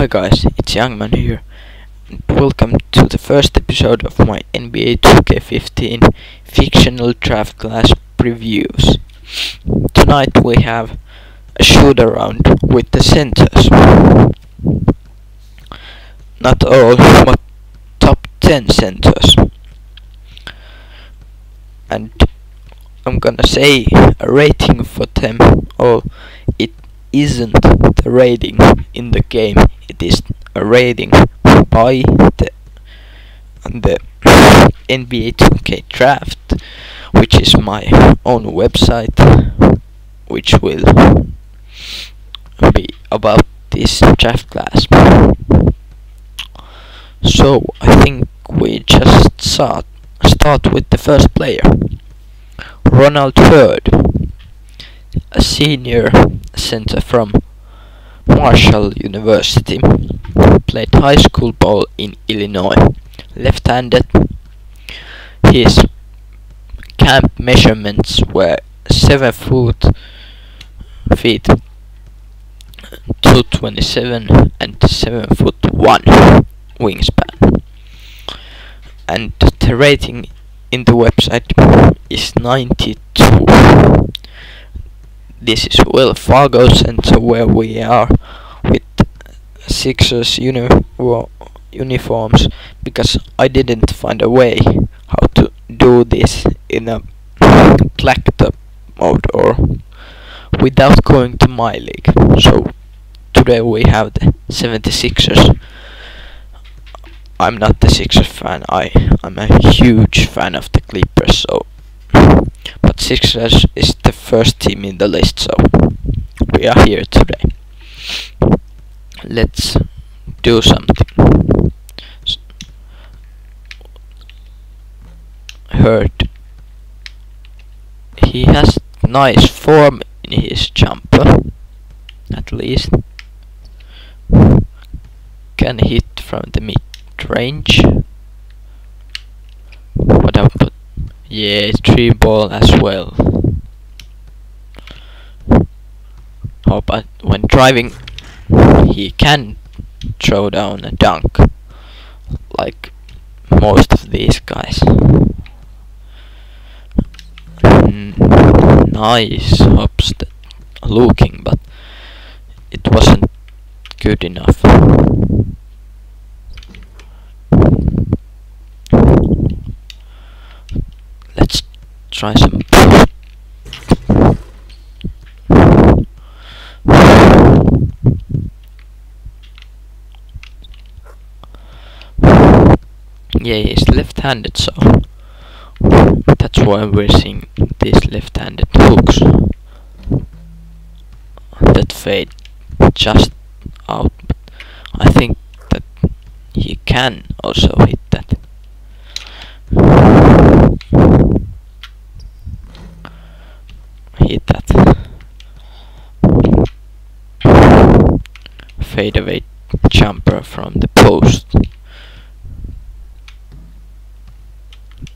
Hi guys, it's Youngman here, and welcome to the first episode of my NBA 2K15 fictional draft class previews. Tonight we have a shoot-around with the centers. Not all, but top 10 centers. And I'm gonna say a rating for them all. It isn't the rating in the game, it is a rating by the NBA 2K draft, which is my own website, which will be about this draft class. So I think we just start with the first player, Ronald Hurd, a senior center from Marshall University, played high school ball in Illinois, left-handed. His camp measurements were 7 feet 227 and 7'1" wingspan, and the rating in the website is 92. This is Wells Fargo Center, where we are with Sixers uniforms, because I didn't find a way how to do this in a blacktop mode or without going to my league. So today we have the 76ers. I'm not the Sixers fan, I'm a huge fan of the Clippers, so but Sixers is the first team in the list, so we are here today. Let's do something. Hurd, he has nice form in his jumper, at least. Can hit from the mid-range. What about? Yeah, 3 ball as well. Oh, but when driving, he can throw down a dunk, like most of these guys. Nice hops looking, but it wasn't good enough. Let's try some push. Yeah, he's left-handed, so that's why we're seeing these left-handed hooks that fade just out. But I think that he can also hit that. Hit that fadeaway jumper from the post.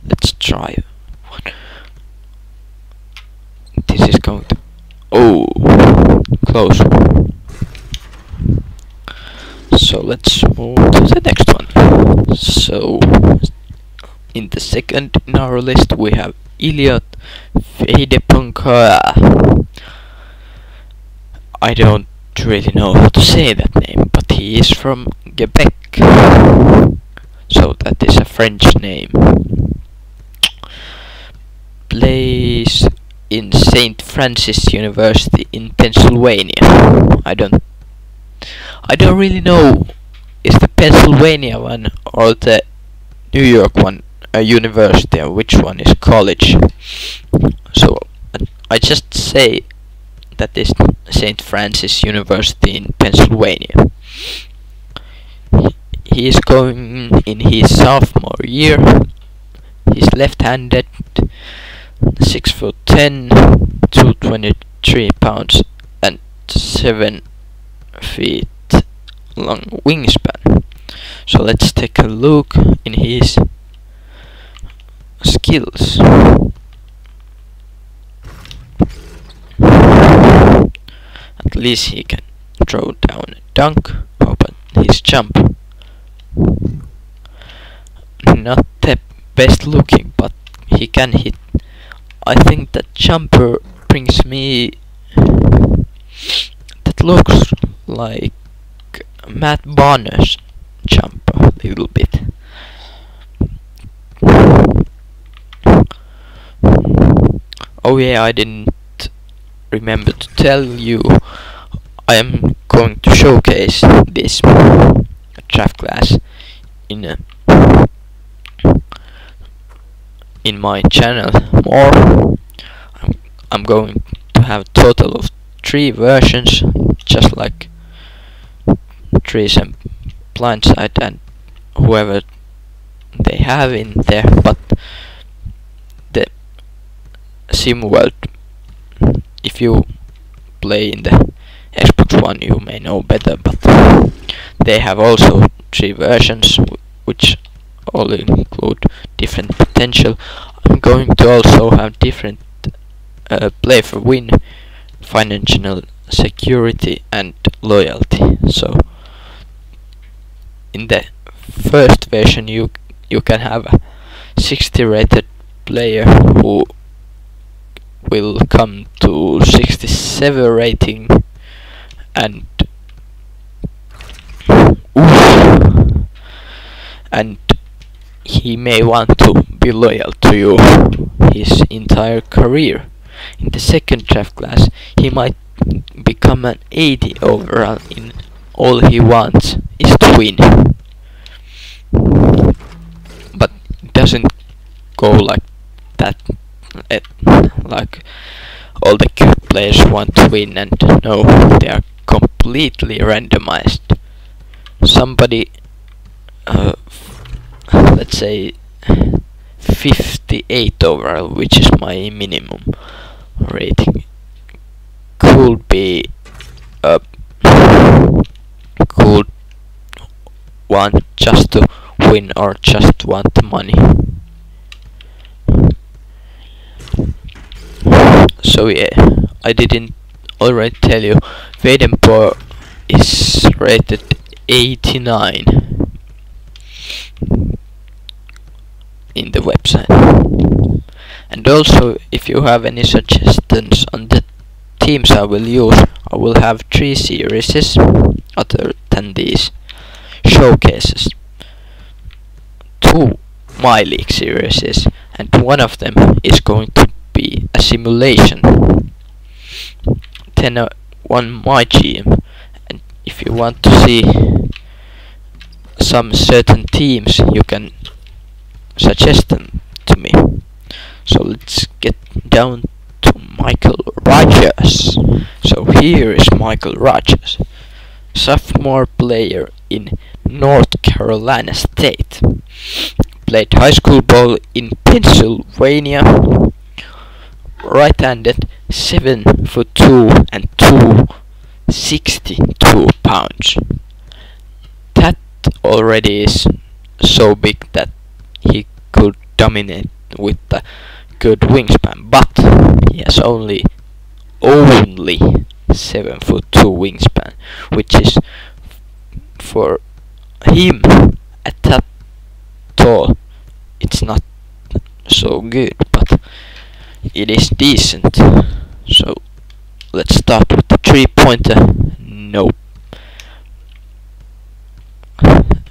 Let's try one. This is going to... oh, close. So let's move to the next one. So in the second in our list we have Elliot Feidepunka. I don't really know how to say that name, but he is from Quebec, so that is a French name. Plays in St. Francis University in Pennsylvania. I don't really know, is the Pennsylvania one or the New York one a university and which one is college. So I just say that is St. Francis University in Pennsylvania. He is going in his sophomore year. He's left-handed, 6'10", 223 pounds, and 7 feet long wingspan. So let's take a look in his skills. At least he can throw down a dunk. Oh, but jump. Not the best looking, but he can hit. I think that jumper brings me that looks like Matt Bonner's jump a little bit. Oh yeah, I didn't remember to tell you. I am going to showcase this draft class in my channel more. I'm going to have a total of 3 versions, just like trees and blindside and whoever they have in there, but the sim world, if you play in the Xbox One you may know better, but they have also 3 versions which all include different potential. I'm going to also have different play for win, financial security and loyalty. So in the first version you can have a 60 rated player who will come to 67 rating and he may want to be loyal to you his entire career. In the second draft class he might become an 80 overall in all he wants is to win. But it doesn't go like that. Like all the good players want to win, and no, they are completely randomized. Somebody, let's say 58 overall, which is my minimum rating, could be could want just to win or just want the money. So yeah, I didn't already tell you, Vadenpour is rated 89 in the website. And also, if you have any suggestions on the teams I will use, I will have 3 series other than these showcases. 2 My League series, and one of them is going to be a simulation. Then one My GM, and if you want to see some certain teams you can suggest them to me. So let's get down to Michael Rogers. So here is Michael Rogers, sophomore player in North Carolina State. Played high school ball in Pennsylvania. Right-handed, 7'2" and 262 pounds. That already is so big that he could dominate with a good wingspan, but he has only 7'2" wingspan, which is for him at that tall, it's not so good, but it is decent. So let's start with the 3-pointer. Nope.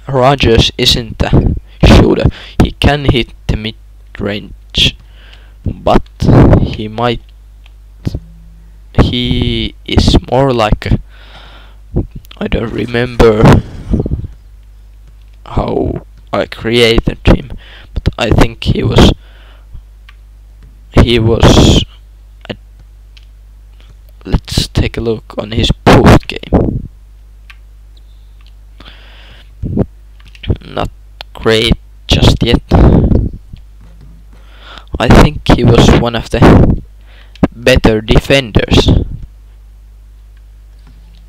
Rogers isn't a shooter. He can hit the mid-range, but he is more like a, I don't remember how I created him, but I think he was let's take a look on his post game. Not great just yet. I think he was one of the better defenders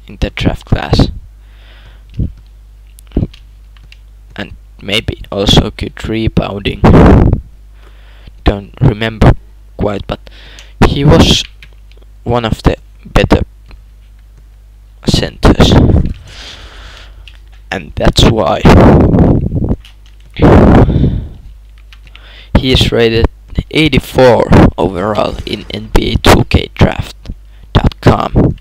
in the draft class, and maybe also good rebounding. Don't remember quite, but he was one of the better centers. and that's why he is rated 84 overall in NBA 2K Draft.com,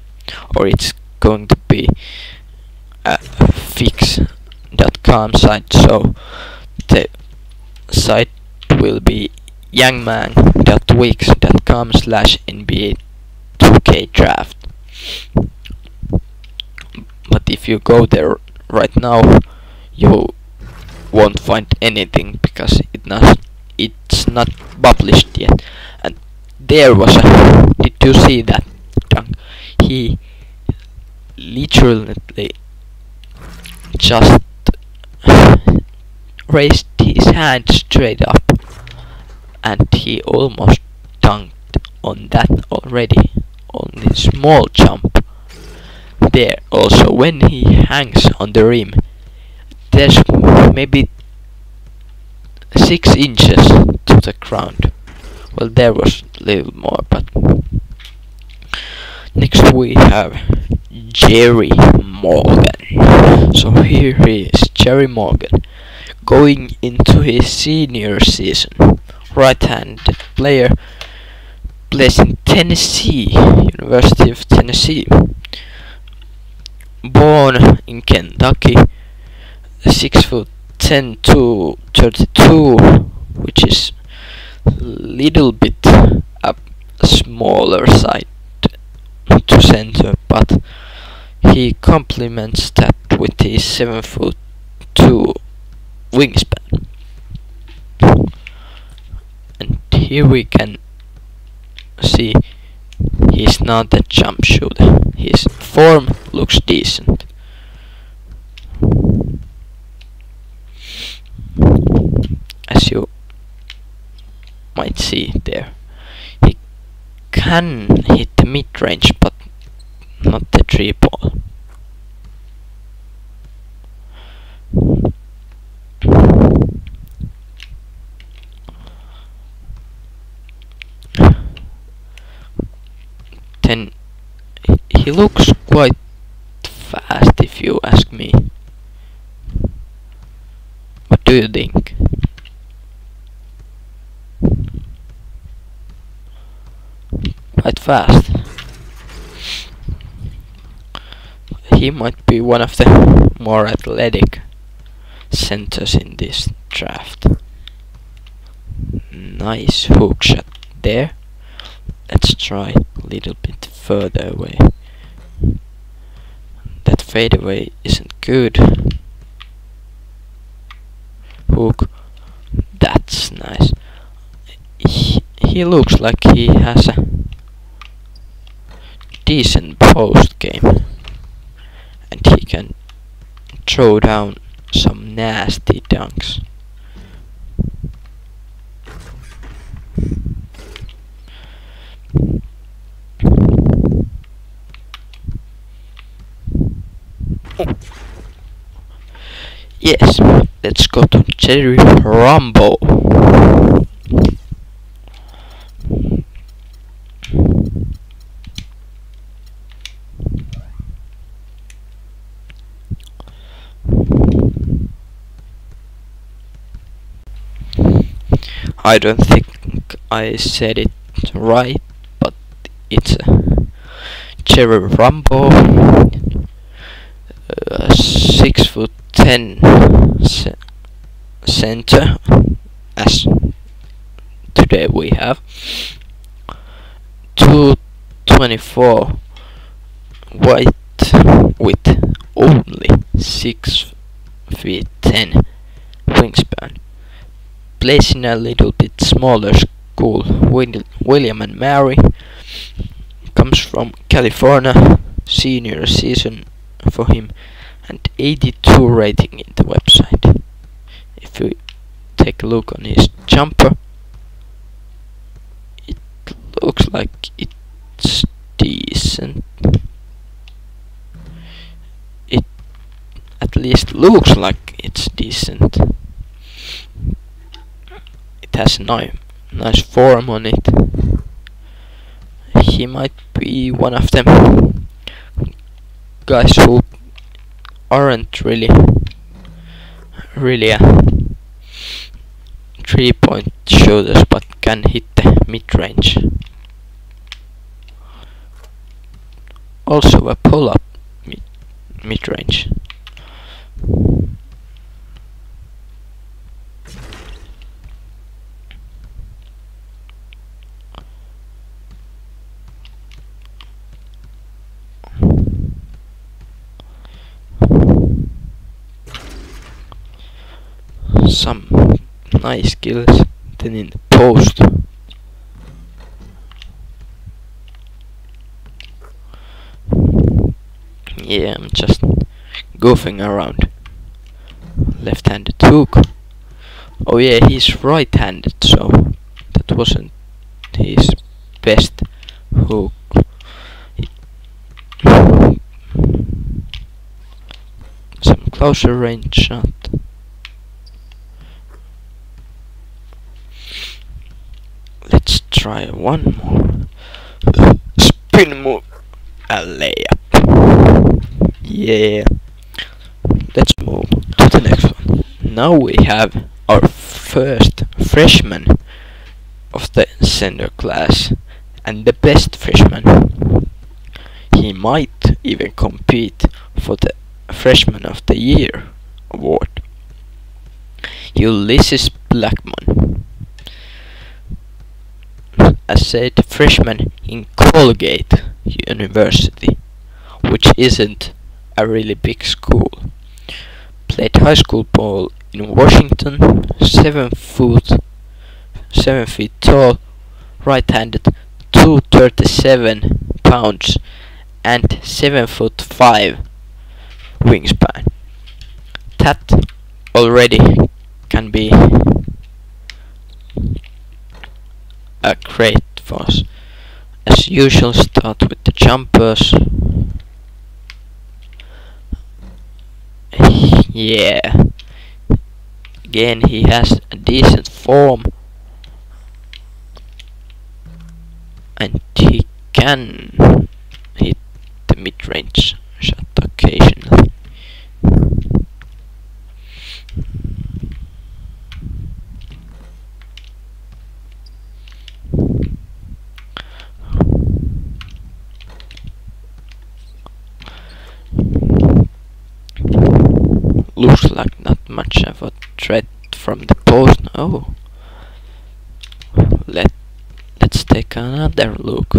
or it's going to be a fix.com site, so the site will be youngman.wix.com/NBA 2K Draft. But if you go there right now, you won't find anything because it's not published yet. And there was a, did you see that dunk? He literally just raised his hand straight up, and he almost dunked on that already, on this small jump. There also, when he hangs on the rim, there's maybe 6 inches to the ground. Well, there was a little more, but next we have Jerry Morgan. So here he is, Jerry Morgan, going into his senior season. Right-handed player, plays in Tennessee, University of Tennessee. Born in Kentucky, 6'10", 232, which is little bit a smaller side to center, but he complements that with his 7'2" wingspan. And here we can see he's not a jump shooter. His form looks decent. As you might see there, he can hit the mid-range, but not the 3-ball. Then he looks quite fast, if you ask me. What do you think? Quite fast. He might be one of the more athletic centers in this draft. Nice hook shot there. Let's try a little bit further away. That fadeaway isn't good. Hook. That's nice. He looks like he has a decent post game, and he can throw down some nasty dunks. Yes, let's go to Jerry Rumbo. I don't think I said it right, but it's Jerry Rumbo, 6'10" center, as today we have 224 weight with only 6'10" wingspan. Plays in a little bit smaller school, William and Mary. Comes from California, senior season for him, and 82 rating in the website. If we take a look on his jumper, it looks like it's decent. It at least looks like it's decent. It has nice form on it. He might be one of them guys who aren't really a 3-point shooters, but can hit the mid-range. Also a pull-up mid-range. Some nice kills. Then in the post, yeah, I'm just goofing around. Left-handed hook. Oh yeah, he's right-handed, so that wasn't his best hook. Some closer range shot. Let's try one more. Spin move. A layup. Yeah. Let's move to the next one. Now we have our first freshman of the senior class, and the best freshman. He might even compete for the Freshman of the Year award. Ulysses Blackman. A said freshman in Colgate University, which isn't a really big school. Played high school ball in Washington. 7 feet tall, right-handed, 237 pounds, and 7'5" wingspan. That already can be a great for us. As usual, start with the jumpers. Yeah. Again, he has a decent form, and he can hit the mid-range shot occasionally. Looks like not much of a threat from the post. Oh, let's take another look.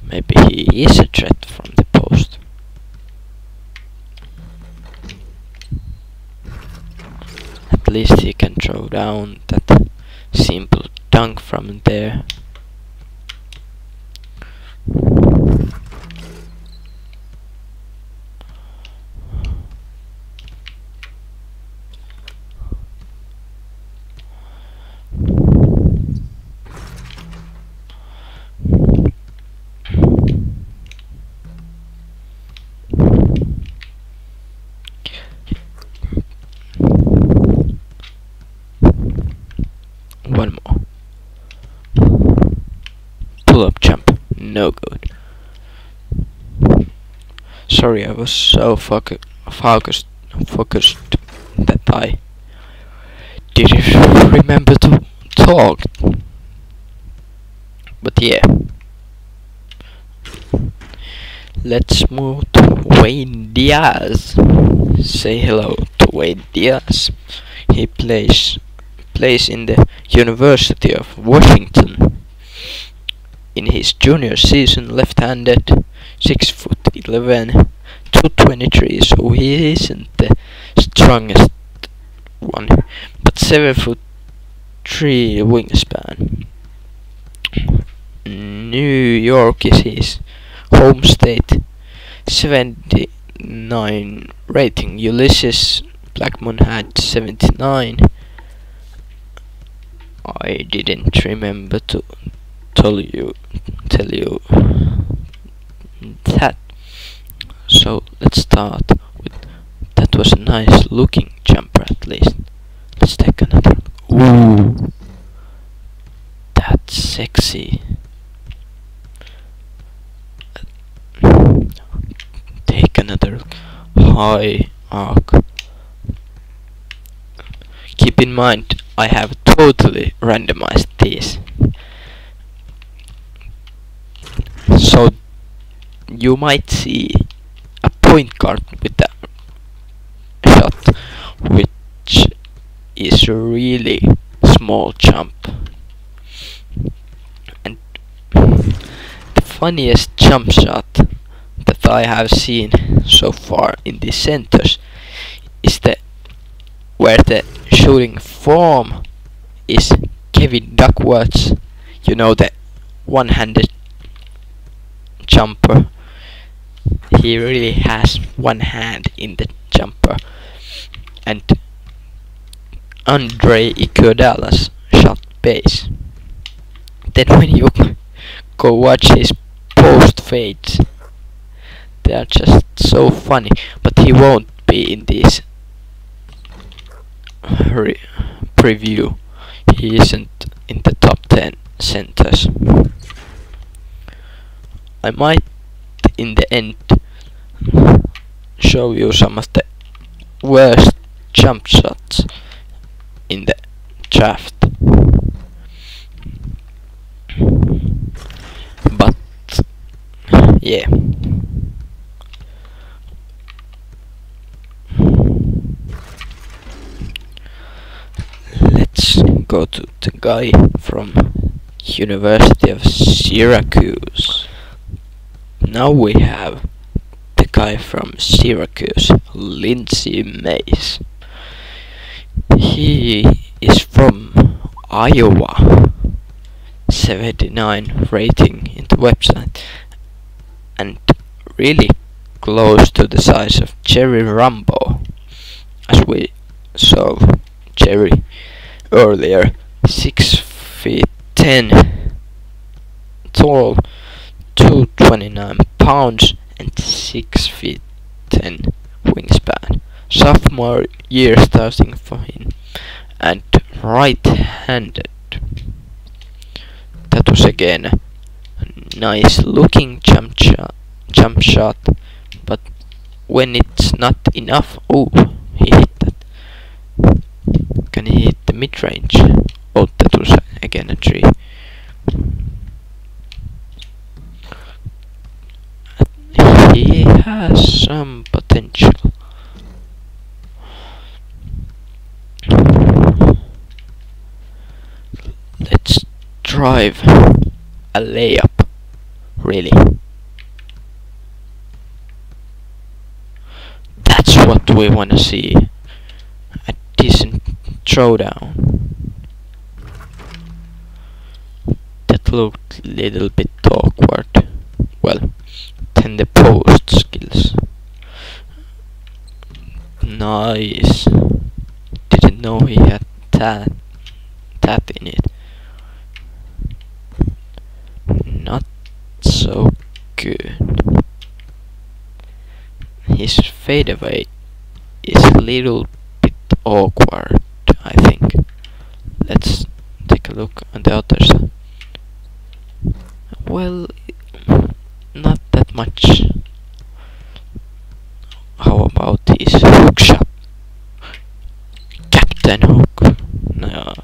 Maybe he is a threat from the post. At least he can throw down that simple dunk from there. One more. Pull-up jump. No good. Sorry, I was so focused that I didn't remember to talk. But yeah. Let's move to Wayne Diaz. Say hello to Wayne Diaz. He plays in the University of Washington. In his junior season, left-handed, 6'11", 223, so he isn't the strongest one, but 7'3" wingspan. New York is his home state. 79 rating. Ulysses Blackman had 79. I didn't remember to tell you that. So let's start with that. Was a nice looking jumper at least. Let's take another. Ooh, that's sexy. Take another high arc. Keep in mind, I have totally randomized these. So you might see a point guard with a shot which is a really small jump. And the funniest jump shot that I have seen so far in these centers is where the shooting form is Kevin Duckworth's, you know, the one-handed jumper. He really has one hand in the jumper. And Andre Iguodala's shot base. Then when you go watch his post fades, they are just so funny. But he won't be in this preview. He isn't in the top 10 centers. I might in the end show you some of the worst jump shots in the draft. But yeah. Let's go to the guy from University of Syracuse. Now we have the guy from Syracuse, Lindsay Mays. He is from Iowa, 79 rating in the website, and really close to the size of Jerry Rumbo, as we saw Jerry earlier. 6 feet 10 tall, 229 pounds and 6 feet 10 wingspan. Sophomore year starting for him, and right-handed. That was again a nice looking jump shot, but when it's not enough, oh, he hit that. Can he hit the mid-range? Oh, that was again a 3. He has some potential. Let's drive a layup, really. That's what we want to see. A decent throwdown. That looked a little bit awkward. Well, then the post skills. Nice. Didn't know he had that in it. Not so good. His fadeaway is a little bit awkward, I think. Let's take a look on the other side. Well, not that much. How about his hook shot? Captain Hook. No,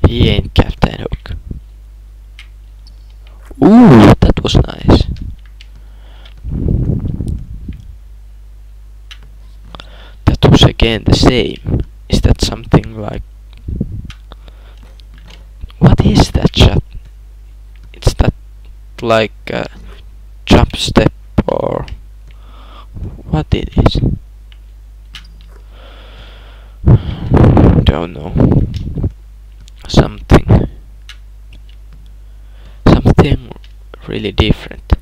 he ain't Captain Hook. Ooh, that was nice. That was again the same. Is that something like... What is that shot? It's that like a jump step or what it is? Don't know. Something really different.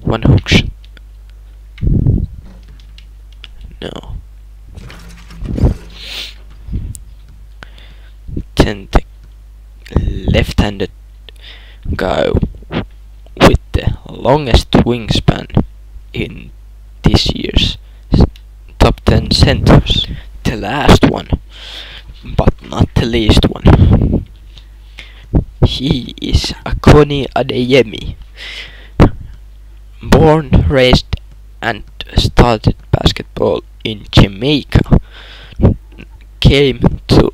One hook shot. No. Then the left-handed guy with the longest wingspan in this year's top 10 centers. The last one, but not the least one. He is Akoni Adeyemi. Born, raised and started basketball in Jamaica, came to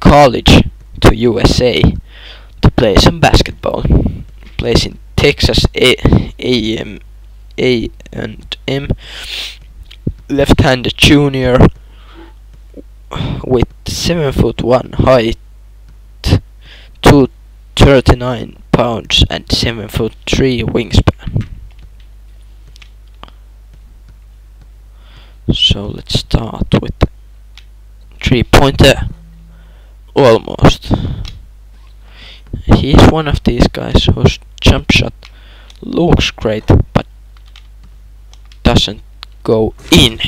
college to USA to play some basketball. Plays in Texas A&M, left-handed junior with 7'1" height, 239 pounds and 7'3" wingspan. So let's start with 3-pointer. Almost. He's one of these guys whose jump shot looks great but doesn't go in.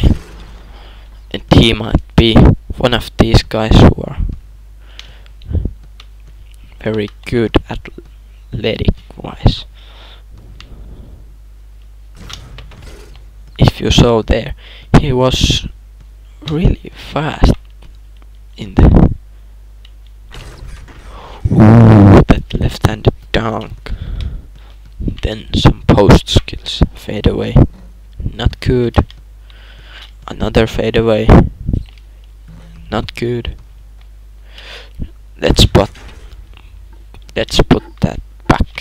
And he might be one of these guys who are very good athletic wise. If you saw there, he was really fast in the that left-handed dunk. Then some post skills. Fade away. Not good. Another fade away. Not good. Let's put that back.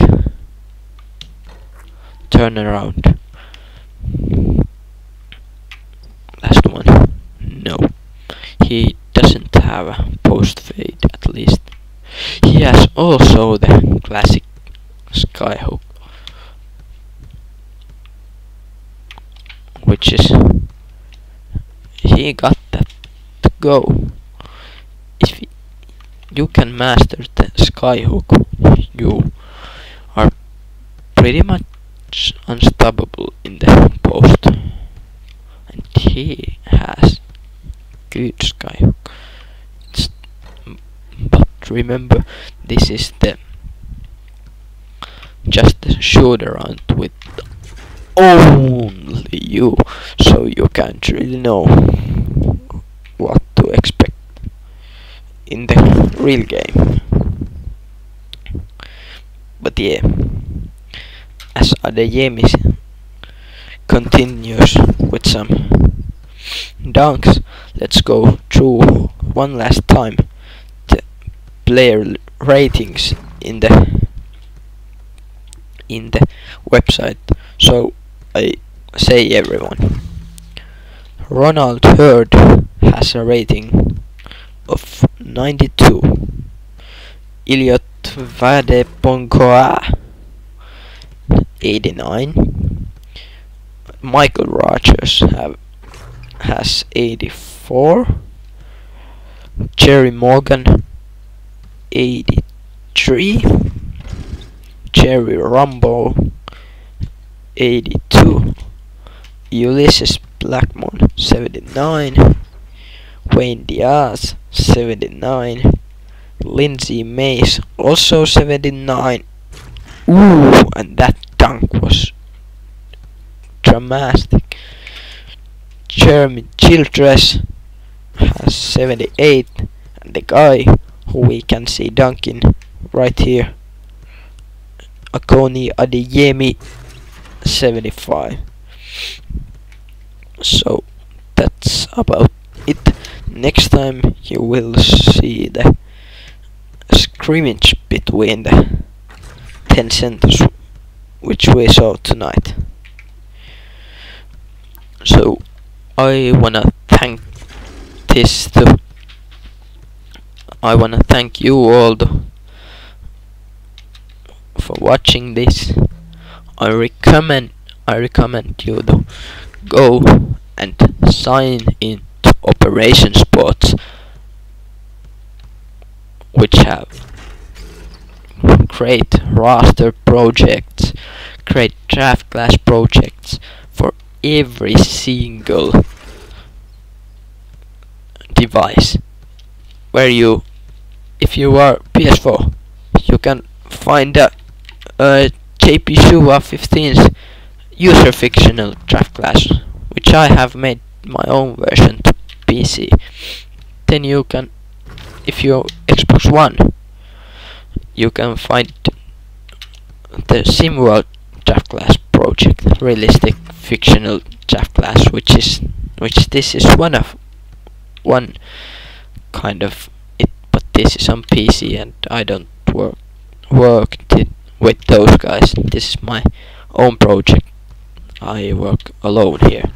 Turn around. Last one. No. He doesn't have a post fade, at least. He has also the classic skyhook, which is he got that to go. If you can master the skyhook, you are pretty much unstoppable in the post. And he has good skyhook. But remember, this is just the Shootaround with only you, so you can't really know what to expect in the real game. But yeah, as Adeyemi continues with some dunks, let's go through one last time the player ratings in the website. So I say everyone. Ronald Hurd has a rating of 92. Elliot Vadeponkoa 89. Michael Rogers has 84. Jerry Morgan 83. Jerry Rumble 82. Ulysses Blackmon 79. Wayne Diaz 79. Lindsay Mays also 79. Ooh, and that dunk was dramatic. Jeremy Childress has 78, and the guy who we can see dunking right here, Akoni Adeyemi 75. So that's about it. Next time you will see the scrimmage between the 10 centers which we saw tonight. So I wanna thank you all for watching this. I recommend you to go and sign in to Operation Sports, which have great roster projects, great draft class projects for every single device. Where if you are PS4, you can find a JP Shuva 15's user fictional draft class, which I have made my own version to PC. Then you can, if you Xbox One, you can find the SimWorld draft class project, realistic fictional draft class, which this is one kind of it, but this is on PC and I don't work with those guys. This is my own project. I work alone here.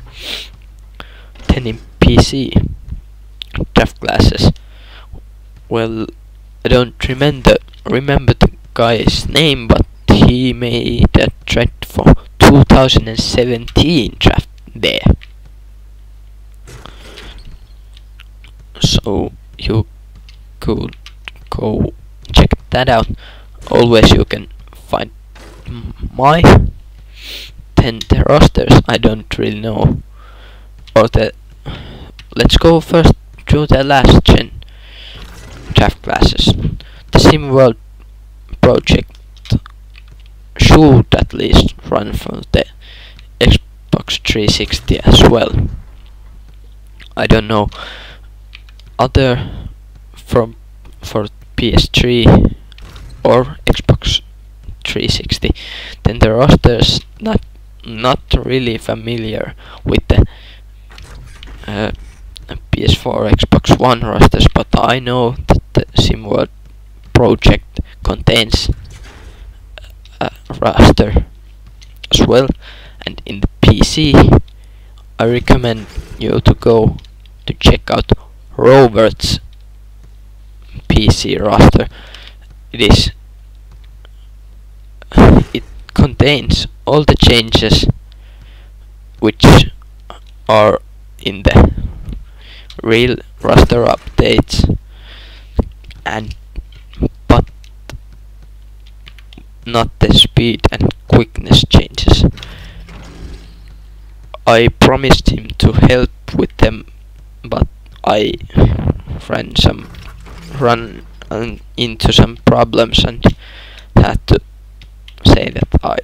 Then in PC draft classes, well, I don't remember the guy's name, but he made a thread for 2017 draft there. So you could go check that out. Always you can find my 10 rosters. I don't really know. Or let's go first to the last gen draft classes. The SimWorld project should at least run from the Xbox 360 as well. I don't know other for PS3 or Xbox 360. Then the rosters not really familiar with the PS4 Xbox One rosters, but I know that the SimWorld project contains a roster as well. And in the PC, I recommend you to go to check out Robert's PC roster. It contains all the changes which are in the real roster updates, but not the speed and quickness changes. I promised him to help with them, but I run into some problems and had to say that I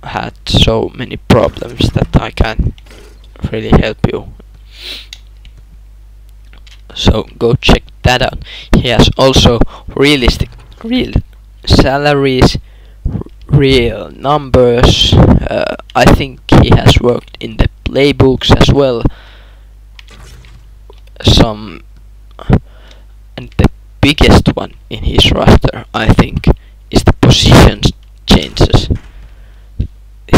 had so many problems that I can't really help you. So go check that out. He has also real salaries, real numbers. I think he has worked in the playbooks as well. And the biggest one in his roster, I think, is the positions changes.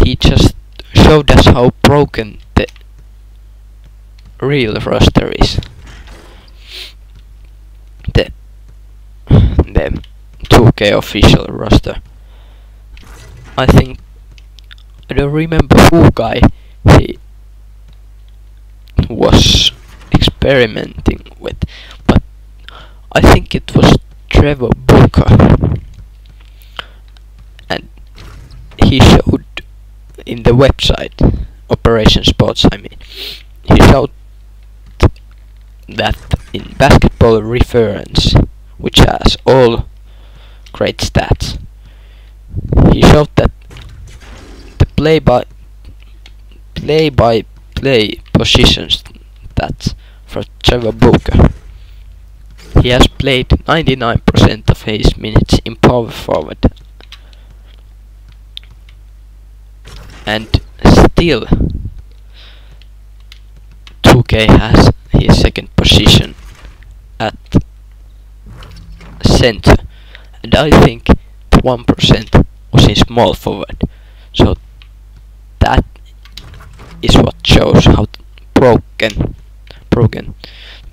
He just showed us how broken the real roster is. The 2K official roster. I don't remember who guy he was experimenting with, but I think it was Trevor Booker, and he showed in the website Operation Sports, he showed that in Basketball Reference, which has all great stats, he showed that the play-by-play positions stats for Trevor Booker. He has played 99% of his minutes in power forward, and still 2K has his second position at center, and I think the 1% was in small forward. So that is what shows how broken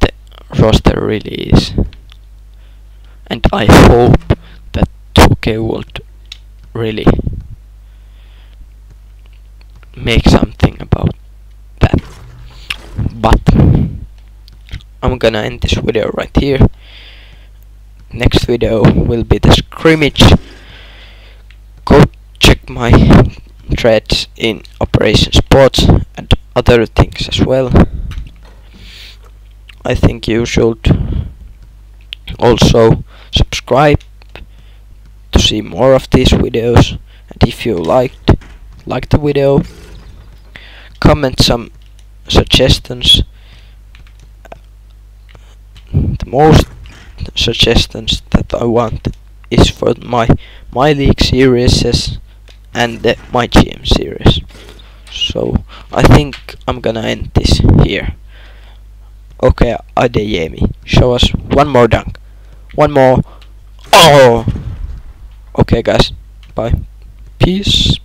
the roster really is. And I hope that 2K would really make something about that. But I'm gonna end this video right here. Next video will be the scrimmage. Go check my threads in Operation Sports and other things as well. I think you should also subscribe to see more of these videos, and if you liked the video, comment some suggestions. The most suggestions that I want is for my League series and the My GM series. So I think I'm gonna end this here. Okay, Adeyemi, show us one more dunk. One more. Oh! Okay, guys. Bye. Peace.